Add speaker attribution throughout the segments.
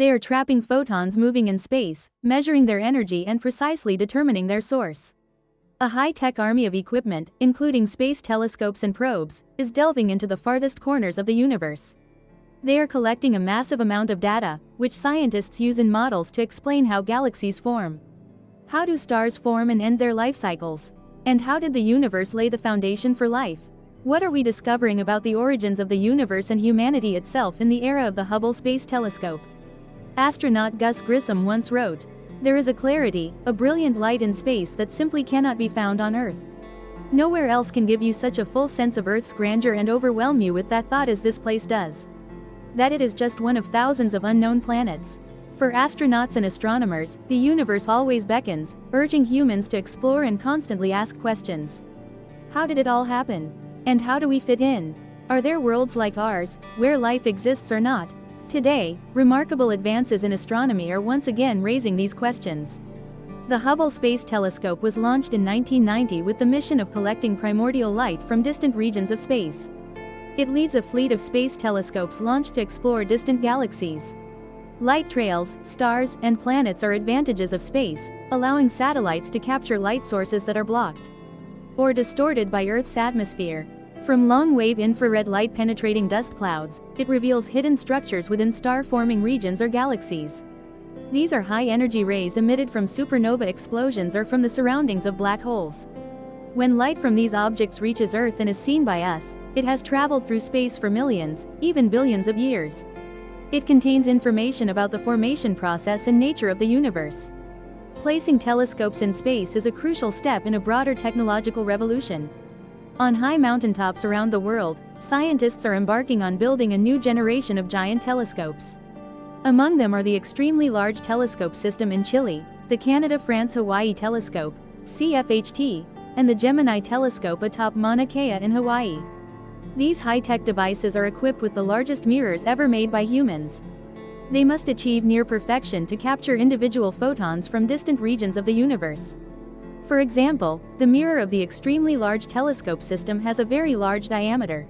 Speaker 1: They are trapping photons moving in space, measuring their energy and precisely determining their source. A high-tech army of equipment, including space telescopes and probes, is delving into the farthest corners of the universe. They are collecting a massive amount of data, which scientists use in models to explain how galaxies form. How do stars form and end their life cycles? And how did the universe lay the foundation for life? What are we discovering about the origins of the universe and humanity itself in the era of the Hubble Space Telescope? Astronaut Gus Grissom once wrote, "There is a clarity, a brilliant light in space that simply cannot be found on Earth. Nowhere else can give you such a full sense of Earth's grandeur and overwhelm you with that thought as this place does. That it is just one of thousands of unknown planets." For astronauts and astronomers, the universe always beckons, urging humans to explore and constantly ask questions. How did it all happen? And how do we fit in? Are there worlds like ours, where life exists or not? Today, remarkable advances in astronomy are once again raising these questions. The Hubble Space Telescope was launched in 1990 with the mission of collecting primordial light from distant regions of space. It leads a fleet of space telescopes launched to explore distant galaxies. Light trails, stars, and planets are advantages of space, allowing satellites to capture light sources that are blocked or distorted by Earth's atmosphere. From long-wave infrared light penetrating dust clouds, it reveals hidden structures within star-forming regions or galaxies. These are high-energy rays emitted from supernova explosions or from the surroundings of black holes. When light from these objects reaches Earth and is seen by us, it has traveled through space for millions, even billions of years. It contains information about the formation process and nature of the universe. Placing telescopes in space is a crucial step in a broader technological revolution. On high mountaintops around the world, scientists are embarking on building a new generation of giant telescopes. Among them are the extremely large telescope system in Chile, the Canada-France-Hawaii Telescope, CFHT, and the Gemini Telescope atop Mauna Kea in Hawaii. These high-tech devices are equipped with the largest mirrors ever made by humans. They must achieve near perfection to capture individual photons from distant regions of the universe. For example, the mirror of the extremely large telescope system has a very large diameter.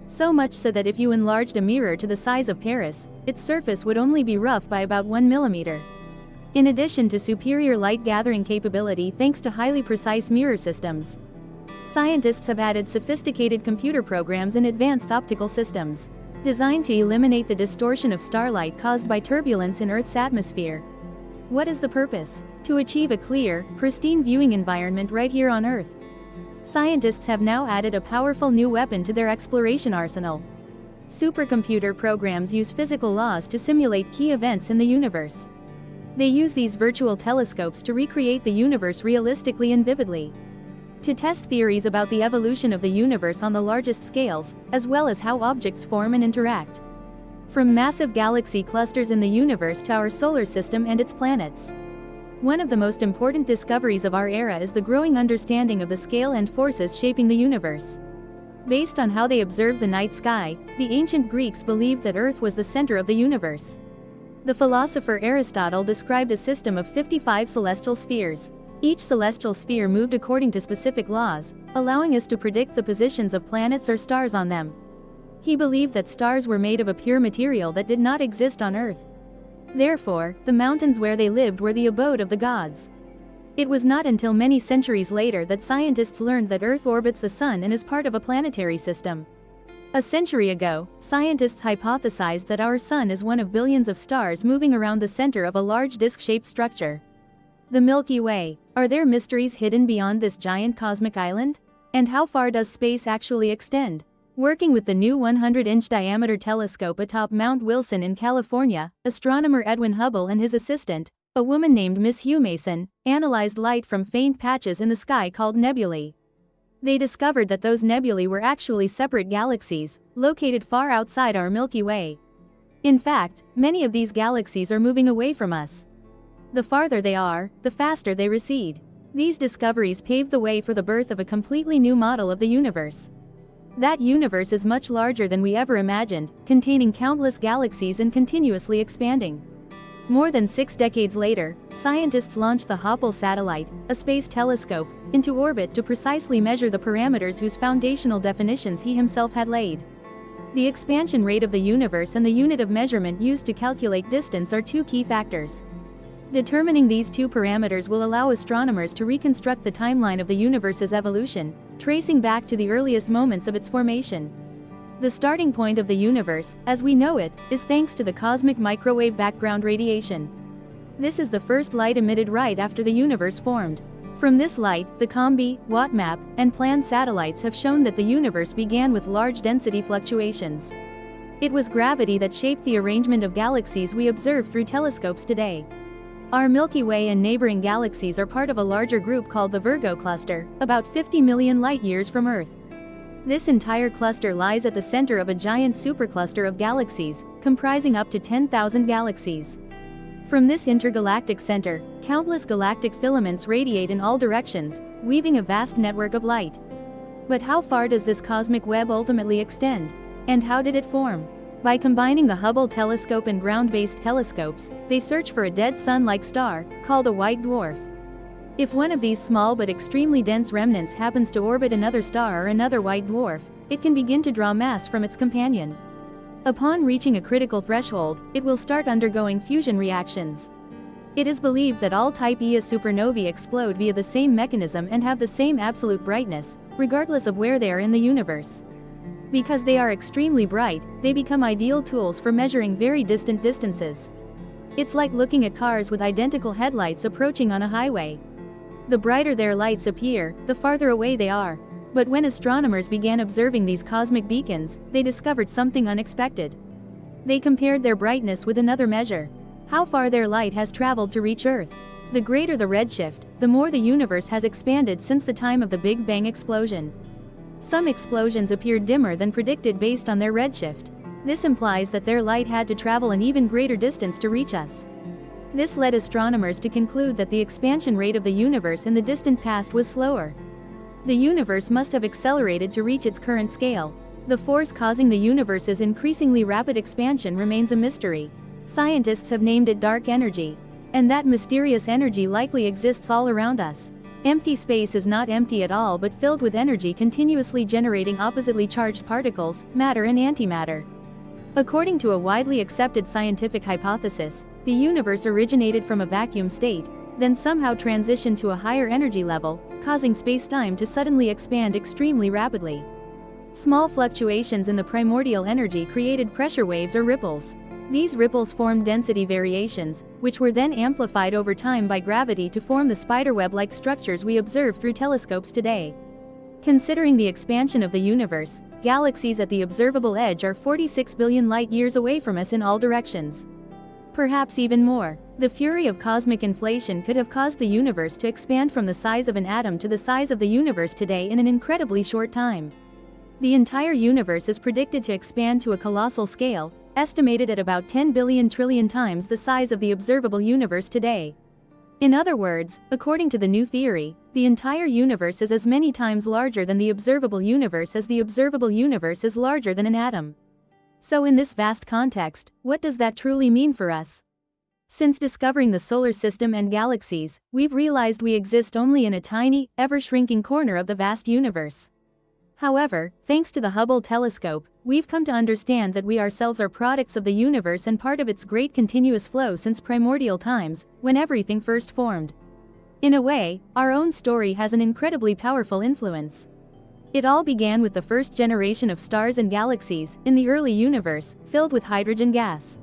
Speaker 1: So much so that if you enlarged a mirror to the size of Paris, its surface would only be rough by about 1 millimeter. In addition to superior light gathering capability thanks to highly precise mirror systems, scientists have added sophisticated computer programs and advanced optical systems designed to eliminate the distortion of starlight caused by turbulence in Earth's atmosphere. What is the purpose? To achieve a clear, pristine viewing environment right here on Earth. Scientists have now added a powerful new weapon to their exploration arsenal. Supercomputer programs use physical laws to simulate key events in the universe. They use these virtual telescopes to recreate the universe realistically and vividly. To test theories about the evolution of the universe on the largest scales, as well as how objects form and interact. From massive galaxy clusters in the universe to our solar system and its planets. One of the most important discoveries of our era is the growing understanding of the scale and forces shaping the universe. Based on how they observed the night sky, the ancient Greeks believed that Earth was the center of the universe. The philosopher Aristotle described a system of 55 celestial spheres. Each celestial sphere moved according to specific laws, allowing us to predict the positions of planets or stars on them. He believed that stars were made of a pure material that did not exist on Earth. Therefore, the mountains where they lived were the abode of the gods. It was not until many centuries later that scientists learned that Earth orbits the Sun and is part of a planetary system. A century ago, scientists hypothesized that our Sun is one of billions of stars moving around the center of a large disc-shaped structure. The Milky Way. Are there mysteries hidden beyond this giant cosmic island? And how far does space actually extend? Working with the new 100-inch diameter telescope atop Mount Wilson in California, astronomer Edwin Hubble and his assistant, a woman named Miss Hugh Mason, analyzed light from faint patches in the sky called nebulae. They discovered that those nebulae were actually separate galaxies, located far outside our Milky Way. In fact, many of these galaxies are moving away from us. The farther they are, the faster they recede. These discoveries paved the way for the birth of a completely new model of the universe. That universe is much larger than we ever imagined, containing countless galaxies and continuously expanding. More than 6 decades later, scientists launched the Hubble satellite, a space telescope, into orbit to precisely measure the parameters whose foundational definitions he himself had laid. The expansion rate of the universe and the unit of measurement used to calculate distance are two key factors. Determining these two parameters will allow astronomers to reconstruct the timeline of the universe's evolution, tracing back to the earliest moments of its formation. The starting point of the universe, as we know it, is thanks to the cosmic microwave background radiation. This is the first light emitted right after the universe formed. From this light, the COMB, WattMap, and Plan satellites have shown that the universe began with large density fluctuations. It was gravity that shaped the arrangement of galaxies we observe through telescopes today. Our Milky Way and neighboring galaxies are part of a larger group called the Virgo cluster, about 50 million light-years from Earth. This entire cluster lies at the center of a giant supercluster of galaxies, comprising up to 10,000 galaxies. From this intergalactic center, countless galactic filaments radiate in all directions, weaving a vast network of light. But how far does this cosmic web ultimately extend? And how did it form? By combining the Hubble telescope and ground-based telescopes, they search for a dead sun-like star, called a white dwarf. If one of these small but extremely dense remnants happens to orbit another star or another white dwarf, it can begin to draw mass from its companion. Upon reaching a critical threshold, it will start undergoing fusion reactions. It is believed that all Type Ia supernovae explode via the same mechanism and have the same absolute brightness, regardless of where they are in the universe. Because they are extremely bright, they become ideal tools for measuring very distant distances. It's like looking at cars with identical headlights approaching on a highway. The brighter their lights appear, the farther away they are. But when astronomers began observing these cosmic beacons, they discovered something unexpected. They compared their brightness with another measure: how far their light has traveled to reach Earth. The greater the redshift, the more the universe has expanded since the time of the Big Bang explosion. Some explosions appeared dimmer than predicted based on their redshift. This implies that their light had to travel an even greater distance to reach us. This led astronomers to conclude that the expansion rate of the universe in the distant past was slower. The universe must have accelerated to reach its current scale. The force causing the universe's increasingly rapid expansion remains a mystery. Scientists have named it dark energy. And that mysterious energy likely exists all around us. Empty space is not empty at all but filled with energy continuously generating oppositely charged particles, matter and antimatter. According to a widely accepted scientific hypothesis, the universe originated from a vacuum state, then somehow transitioned to a higher energy level, causing space-time to suddenly expand extremely rapidly. Small fluctuations in the primordial energy created pressure waves or ripples. These ripples formed density variations, which were then amplified over time by gravity to form the spiderweb-like structures we observe through telescopes today. Considering the expansion of the universe, galaxies at the observable edge are 46 billion light-years away from us in all directions. Perhaps even more. The fury of cosmic inflation could have caused the universe to expand from the size of an atom to the size of the universe today in an incredibly short time. The entire universe is predicted to expand to a colossal scale, estimated at about 10 billion trillion times the size of the observable universe today. In other words, according to the new theory, the entire universe is as many times larger than the observable universe as the observable universe is larger than an atom. So in this vast context, what does that truly mean for us? Since discovering the solar system and galaxies, we've realized we exist only in a tiny, ever-shrinking corner of the vast universe. However, thanks to the Hubble telescope, we've come to understand that we ourselves are products of the universe and part of its great continuous flow since primordial times, when everything first formed. In a way, our own story has an incredibly powerful influence. It all began with the first generation of stars and galaxies, in the early universe, filled with hydrogen gas.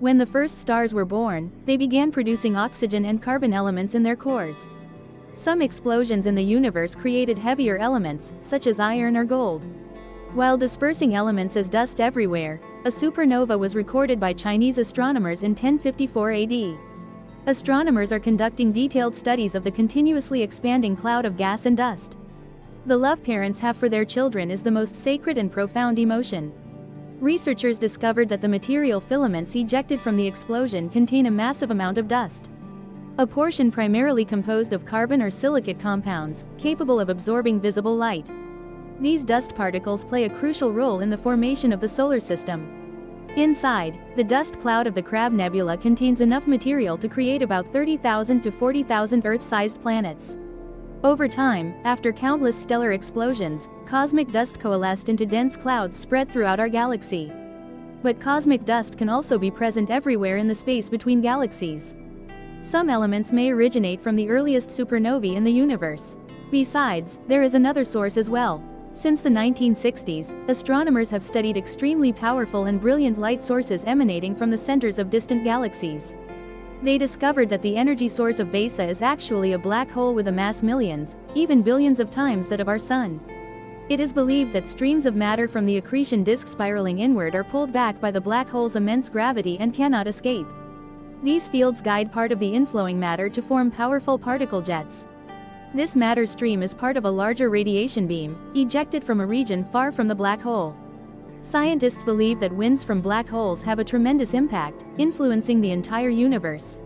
Speaker 1: When the first stars were born, they began producing oxygen and carbon elements in their cores. Some explosions in the universe created heavier elements, such as iron or gold. While dispersing elements as dust everywhere, a supernova was recorded by Chinese astronomers in 1054 AD. Astronomers are conducting detailed studies of the continuously expanding cloud of gas and dust. The love parents have for their children is the most sacred and profound emotion. Researchers discovered that the material filaments ejected from the explosion contain a massive amount of dust. A portion primarily composed of carbon or silicate compounds, capable of absorbing visible light. These dust particles play a crucial role in the formation of the solar system. Inside, the dust cloud of the Crab Nebula contains enough material to create about 30,000 to 40,000 Earth-sized planets. Over time, after countless stellar explosions, cosmic dust coalesced into dense clouds spread throughout our galaxy. But cosmic dust can also be present everywhere in the space between galaxies. Some elements may originate from the earliest supernovae in the universe. Besides, there is another source as well. Since the 1960s, astronomers have studied extremely powerful and brilliant light sources emanating from the centers of distant galaxies. They discovered that the energy source of VESA is actually a black hole with a mass millions, even billions of times that of our Sun. It is believed that streams of matter from the accretion disk spiraling inward are pulled back by the black hole's immense gravity and cannot escape. These fields guide part of the inflowing matter to form powerful particle jets. This matter stream is part of a larger radiation beam, ejected from a region far from the black hole. Scientists believe that winds from black holes have a tremendous impact, influencing the entire universe.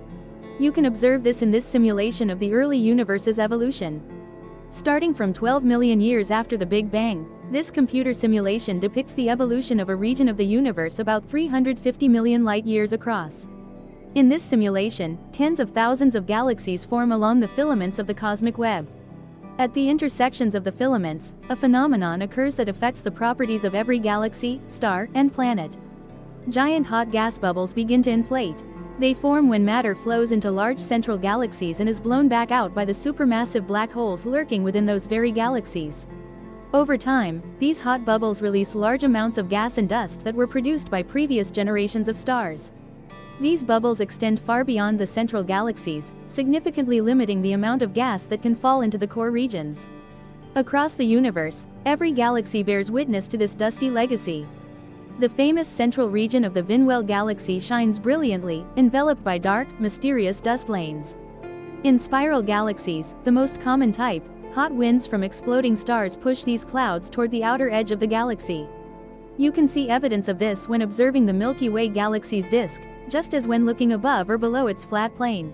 Speaker 1: You can observe this in this simulation of the early universe's evolution. Starting from 12 million years after the Big Bang, this computer simulation depicts the evolution of a region of the universe about 350 million light-years across. In this simulation, tens of thousands of galaxies form along the filaments of the cosmic web. At the intersections of the filaments, a phenomenon occurs that affects the properties of every galaxy, star, and planet. Giant hot gas bubbles begin to inflate. They form when matter flows into large central galaxies and is blown back out by the supermassive black holes lurking within those very galaxies. Over time, these hot bubbles release large amounts of gas and dust that were produced by previous generations of stars. These bubbles extend far beyond the central galaxies, significantly limiting the amount of gas that can fall into the core regions. Across the universe, every galaxy bears witness to this dusty legacy. The famous central region of the Vinwell galaxy shines brilliantly, enveloped by dark, mysterious dust lanes. In spiral galaxies, the most common type, hot winds from exploding stars push these clouds toward the outer edge of the galaxy. You can see evidence of this when observing the Milky Way galaxy's disk, just as when looking above or below its flat plane.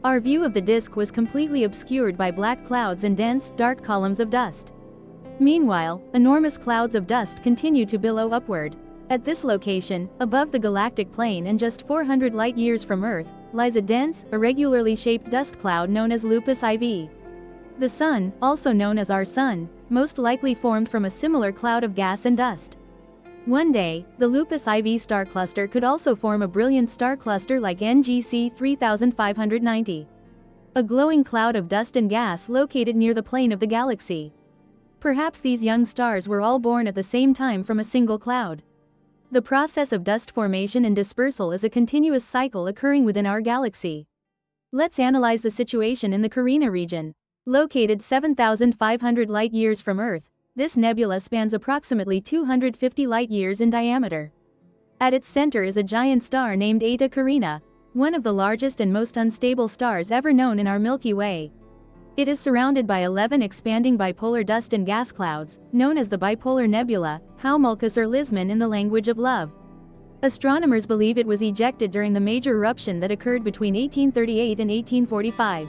Speaker 1: Our view of the disk was completely obscured by black clouds and dense, dark columns of dust. Meanwhile, enormous clouds of dust continue to billow upward. At this location, above the galactic plane and just 400 light-years from Earth, lies a dense, irregularly shaped dust cloud known as Lupus IV. The Sun, also known as our Sun, most likely formed from a similar cloud of gas and dust. One day, the Lupus IV star cluster could also form a brilliant star cluster like NGC 3590. A glowing cloud of dust and gas located near the plane of the galaxy. Perhaps these young stars were all born at the same time from a single cloud. The process of dust formation and dispersal is a continuous cycle occurring within our galaxy. Let's analyze the situation in the Carina region. Located 7,500 light-years from Earth, this nebula spans approximately 250 light-years in diameter. At its center is a giant star named Eta Carina, one of the largest and most unstable stars ever known in our Milky Way. It is surrounded by 11 expanding bipolar dust and gas clouds, known as the Bipolar Nebula, Haumulcus or Lisman in the language of love. Astronomers believe it was ejected during the major eruption that occurred between 1838 and 1845.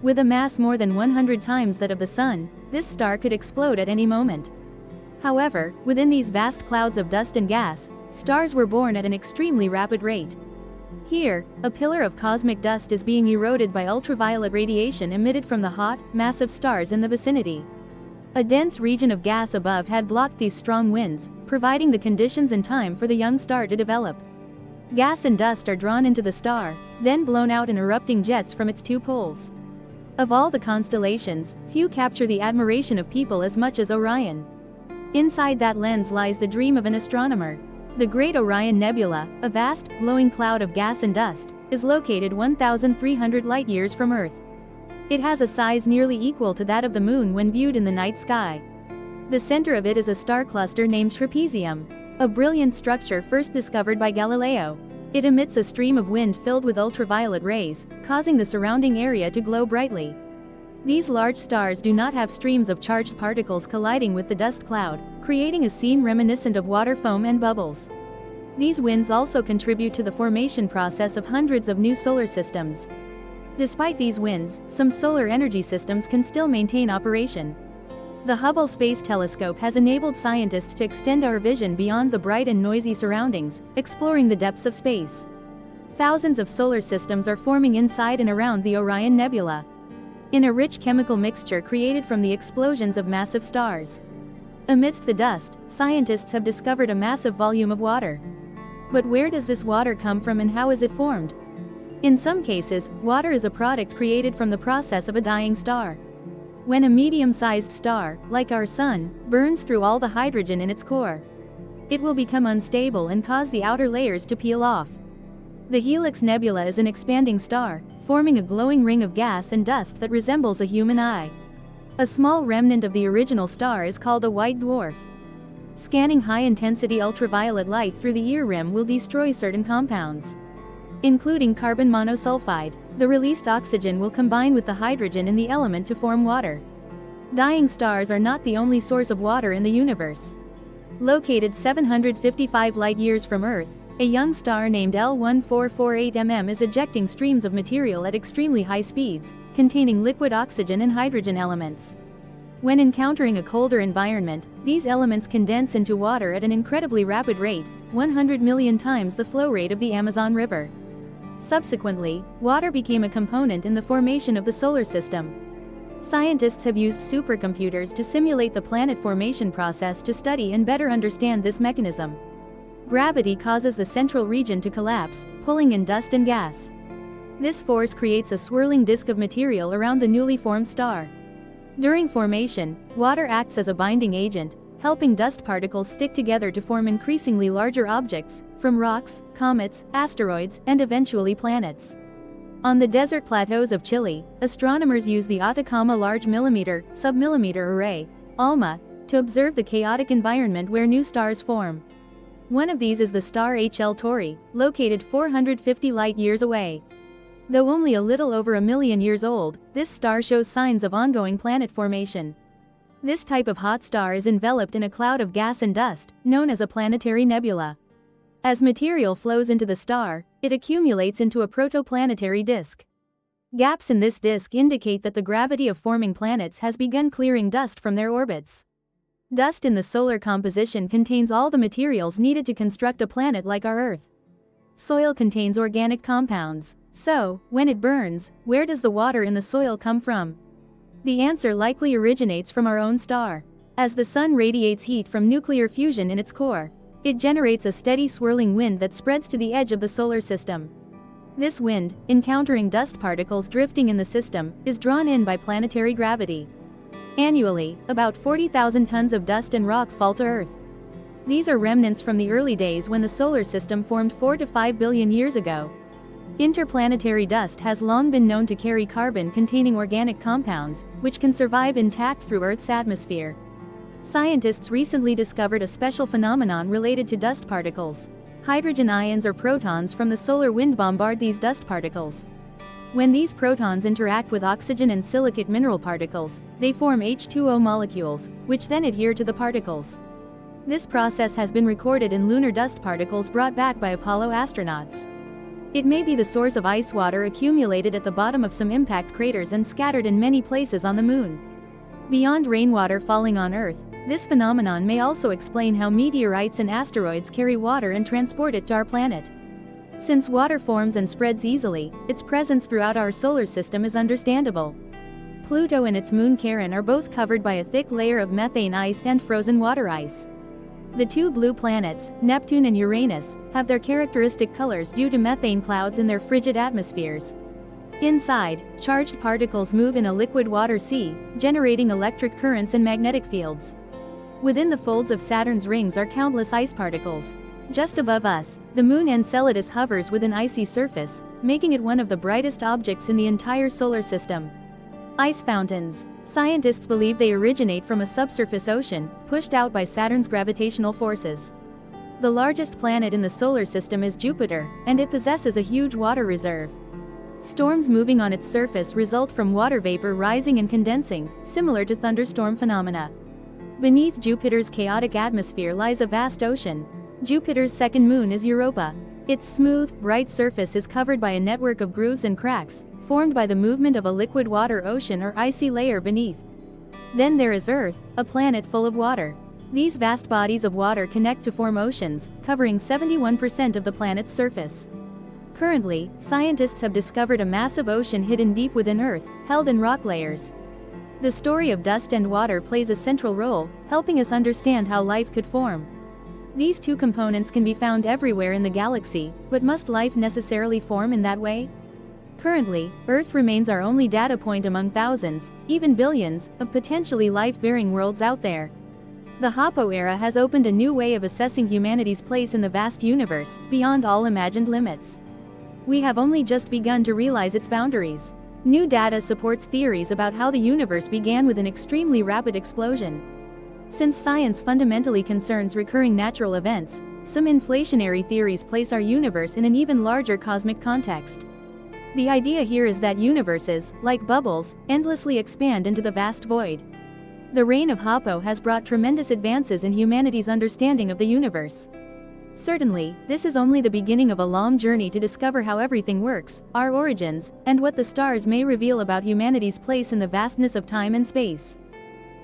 Speaker 1: With a mass more than 100 times that of the Sun, this star could explode at any moment. However, within these vast clouds of dust and gas, stars were born at an extremely rapid rate. Here, a pillar of cosmic dust is being eroded by ultraviolet radiation emitted from the hot, massive stars in the vicinity. A dense region of gas above had blocked these strong winds, providing the conditions and time for the young star to develop. Gas and dust are drawn into the star, then blown out in erupting jets from its two poles. Of all the constellations, few capture the admiration of people as much as Orion. Inside that lens lies the dream of an astronomer. The Great Orion Nebula, a vast, glowing cloud of gas and dust, is located 1,300 light-years from Earth. It has a size nearly equal to that of the Moon when viewed in the night sky. The center of it is a star cluster named Trapezium, a brilliant structure first discovered by Galileo. It emits a stream of wind filled with ultraviolet rays, causing the surrounding area to glow brightly. These large stars do not have streams of charged particles colliding with the dust cloud, creating a scene reminiscent of water foam and bubbles. These winds also contribute to the formation process of hundreds of new solar systems. Despite these winds, some solar energy systems can still maintain operation. The Hubble Space Telescope has enabled scientists to extend our vision beyond the bright and noisy surroundings, exploring the depths of space. Thousands of solar systems are forming inside and around the Orion Nebula. in a rich chemical mixture created from the explosions of massive stars. Amidst the dust, scientists have discovered a massive volume of water. But where does this water come from and how is it formed? In some cases, water is a product created from the process of a dying star. When a medium-sized star, like our Sun, burns through all the hydrogen in its core, it will become unstable and cause the outer layers to peel off. The Helix Nebula is an expanding star, forming a glowing ring of gas and dust that resembles a human eye. A small remnant of the original star is called a white dwarf. Scanning high-intensity ultraviolet light through the ear rim will destroy certain compounds, including carbon monosulfide. The released oxygen will combine with the hydrogen in the element to form water. Dying stars are not the only source of water in the universe. Located 755 light-years from Earth, a young star named L1448mm is ejecting streams of material at extremely high speeds, containing liquid oxygen and hydrogen elements. When encountering a colder environment, these elements condense into water at an incredibly rapid rate, 100 million times the flow rate of the Amazon River. Subsequently, water became a component in the formation of the solar system. Scientists have used supercomputers to simulate the planet formation process to study and better understand this mechanism. Gravity causes the central region to collapse, pulling in dust and gas. This force creates a swirling disk of material around the newly formed star. During formation, water acts as a binding agent, helping dust particles stick together to form increasingly larger objects, from rocks, comets, asteroids, and eventually planets. On the desert plateaus of Chile, astronomers use the Atacama Large Submillimeter Array, ALMA, to observe the chaotic environment where new stars form. One of these is the star HL Tauri, located 450 light-years away. Though only a little over a million years old, this star shows signs of ongoing planet formation. This type of hot star is enveloped in a cloud of gas and dust, known as a planetary nebula. As material flows into the star, it accumulates into a protoplanetary disk. Gaps in this disk indicate that the gravity of forming planets has begun clearing dust from their orbits. Dust in the solar composition contains all the materials needed to construct a planet like our Earth. Soil contains organic compounds. So, when it burns, where does the water in the soil come from? The answer likely originates from our own star. As the Sun radiates heat from nuclear fusion in its core, it generates a steady swirling wind that spreads to the edge of the solar system. This wind, encountering dust particles drifting in the system, is drawn in by planetary gravity. Annually, about 40,000 tons of dust and rock fall to Earth. These are remnants from the early days when the solar system formed 4 to 5 billion years ago. Interplanetary dust has long been known to carry carbon-containing organic compounds, which can survive intact through Earth's atmosphere. Scientists recently discovered a special phenomenon related to dust particles. Hydrogen ions or protons from the solar wind bombard these dust particles. When these protons interact with oxygen and silicate mineral particles, they form H2O molecules, which then adhere to the particles. This process has been recorded in lunar dust particles brought back by Apollo astronauts. It may be the source of ice water accumulated at the bottom of some impact craters and scattered in many places on the Moon. Beyond rainwater falling on Earth, this phenomenon may also explain how meteorites and asteroids carry water and transport it to our planet. Since water forms and spreads easily, its presence throughout our solar system is understandable. Pluto and its moon Charon are both covered by a thick layer of methane ice and frozen water ice. The two blue planets, Neptune and Uranus, have their characteristic colors due to methane clouds in their frigid atmospheres. Inside, charged particles move in a liquid water sea, generating electric currents and magnetic fields. Within the folds of Saturn's rings are countless ice particles. Just above us, the moon Enceladus hovers with an icy surface, making it one of the brightest objects in the entire solar system. Ice fountains. Scientists believe they originate from a subsurface ocean, pushed out by Saturn's gravitational forces. The largest planet in the solar system is Jupiter, and it possesses a huge water reserve. Storms moving on its surface result from water vapor rising and condensing, similar to thunderstorm phenomena. Beneath Jupiter's chaotic atmosphere lies a vast ocean. Jupiter's second moon is Europa. Its smooth, bright surface is covered by a network of grooves and cracks, formed by the movement of a liquid water ocean or icy layer beneath. Then there is Earth, a planet full of water. These vast bodies of water connect to form oceans, covering 71% of the planet's surface. Currently, scientists have discovered a massive ocean hidden deep within Earth, held in rock layers. The story of dust and water plays a central role, helping us understand how life could form. These two components can be found everywhere in the galaxy, but must life necessarily form in that way? Currently, Earth remains our only data point among thousands, even billions, of potentially life-bearing worlds out there. The Hubble era has opened a new way of assessing humanity's place in the vast universe, beyond all imagined limits. We have only just begun to realize its boundaries. New data supports theories about how the universe began with an extremely rapid explosion. Since science fundamentally concerns recurring natural events, some inflationary theories place our universe in an even larger cosmic context. The idea here is that universes, like bubbles, endlessly expand into the vast void. The reign of Hubble has brought tremendous advances in humanity's understanding of the universe. Certainly, this is only the beginning of a long journey to discover how everything works, our origins, and what the stars may reveal about humanity's place in the vastness of time and space.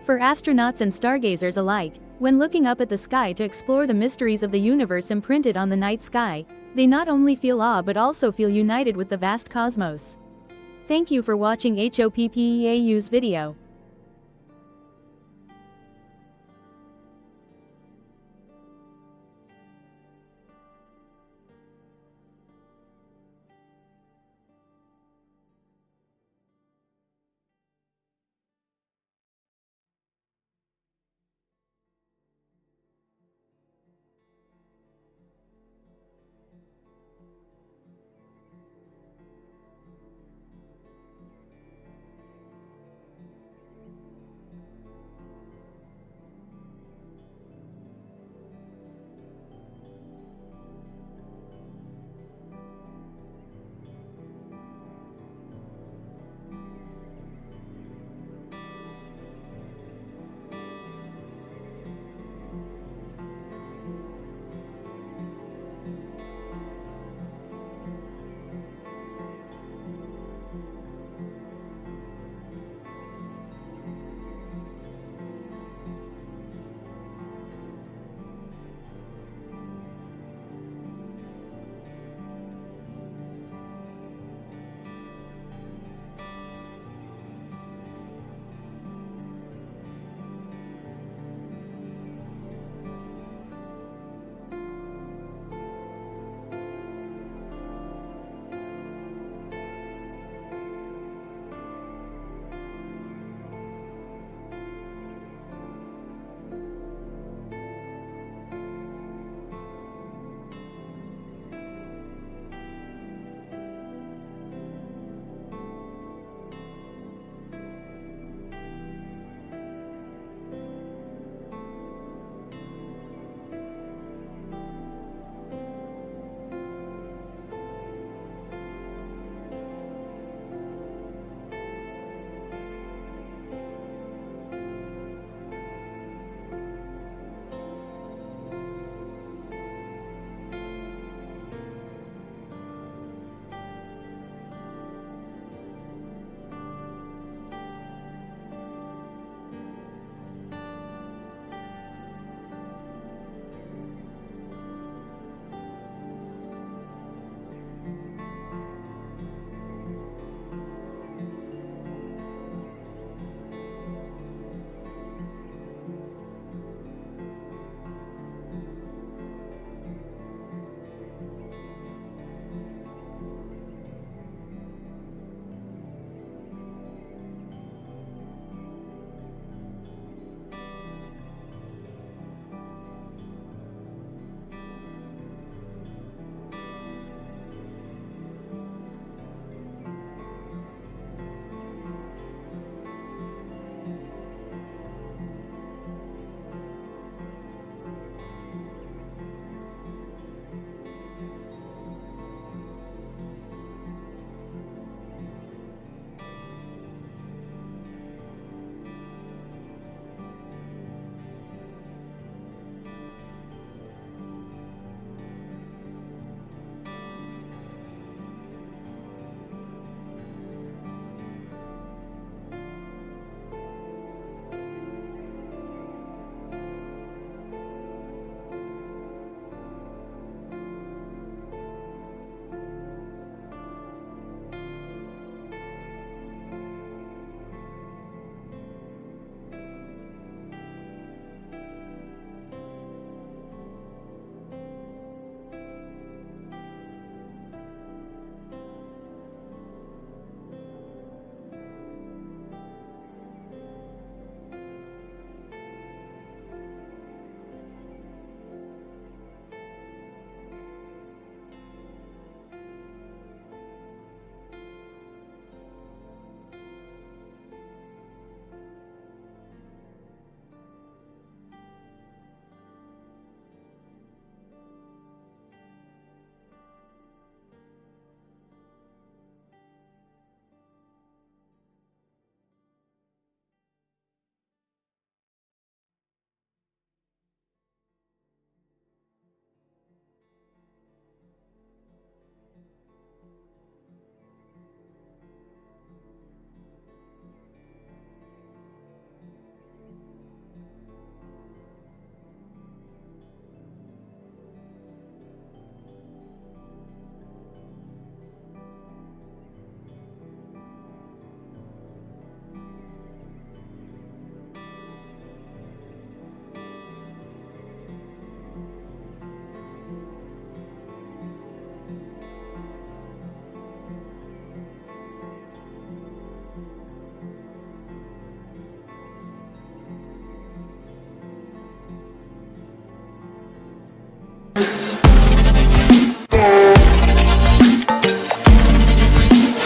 Speaker 1: For astronauts and stargazers alike, when looking up at the sky to explore the mysteries of the universe imprinted on the night sky, they not only feel awe but also feel united with the vast cosmos. Thank you for watching HOPPEAU's video.